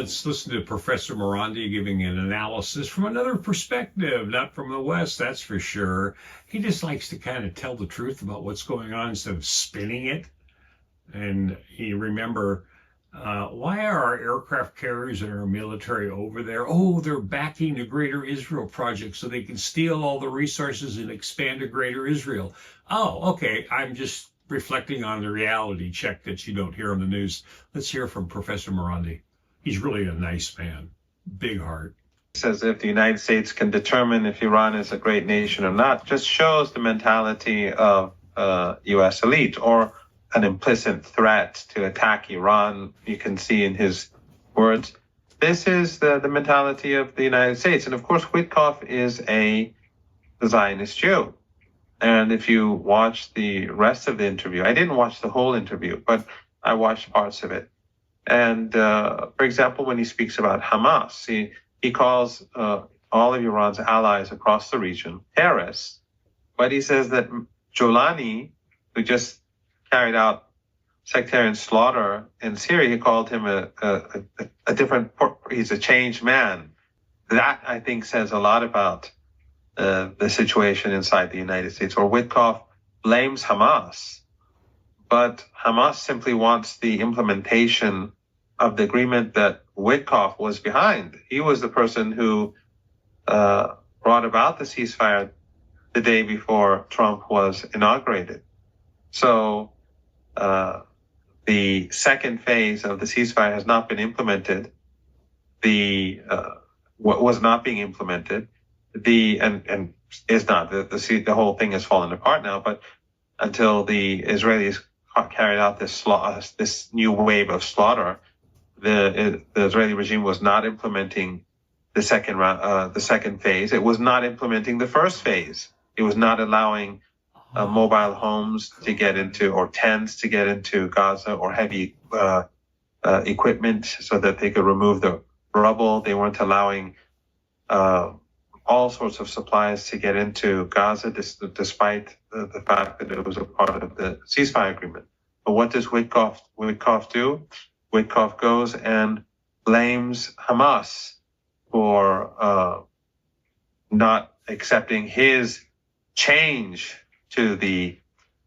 let's listen to Professor Morandi giving an analysis from another perspective, not from the West, that's for sure. He just likes to kind of tell the truth about what's going on instead of spinning it. And you remember, why are our aircraft carriers and our military over there? Oh, they're backing the Greater Israel Project so they can steal all the resources and expand a Greater Israel. Oh, okay, I'm just reflecting on the reality check that you don't hear on the news. Let's hear from Professor Morandi. He's really a nice man, big heart. Says if the United States can determine if Iran is a great nation or not, just shows the mentality of U.S. elite, or an implicit threat to attack Iran. You can see in his words, this is the mentality of the United States. And of course, Witkoff is a Zionist Jew. And if you watch the rest of the interview, I didn't watch the whole interview, but I watched parts of it. And for example, when he speaks about Hamas, he calls all of Iran's allies across the region terrorists. But he says that Jolani, who just carried out sectarian slaughter in Syria, he called him a different, he's a changed man. That, I think, says a lot about the situation inside the United States. Or Witkoff blames Hamas, but Hamas simply wants the implementation of the agreement that Witkoff was behind. He was the person who brought about the ceasefire the day before Trump was inaugurated. So the second phase of the ceasefire has not been implemented. What was not being implemented. And is not. The whole thing has fallen apart now, but until the Israelis carried out this new wave of slaughter, the Israeli regime was not implementing the second phase. It was not implementing the first phase. It was not allowing mobile homes to get into, or tents to get into Gaza, or heavy equipment so that they could remove the rubble. They weren't allowing all sorts of supplies to get into Gaza, despite the fact that it was a part of the ceasefire agreement. But what does Witkoff do? Witkoff goes and blames Hamas for not accepting his change to the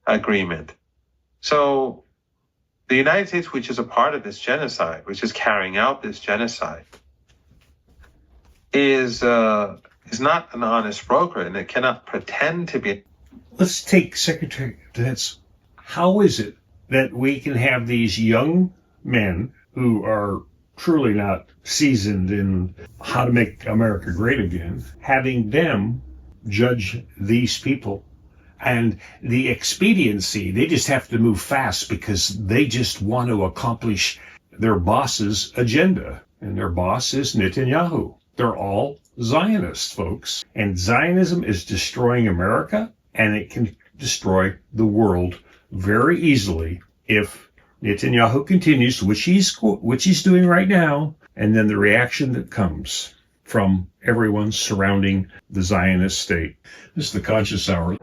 agreement. So the United States, which is a part of this genocide, which is carrying out this genocide, is not an honest broker, and it cannot pretend to be. Let's take Secretary Defense. How is it that we can have these young men who are truly not seasoned in how to make America great again, having them judge these people, and the expediency, they just have to move fast because they just want to accomplish their boss's agenda, and their boss is Netanyahu. They're all Zionists, folks. And Zionism is destroying America, and it can destroy the world very easily if Netanyahu continues, which he's doing right now, and then the reaction that comes from everyone surrounding the Zionist state. This is the Conscious Hour.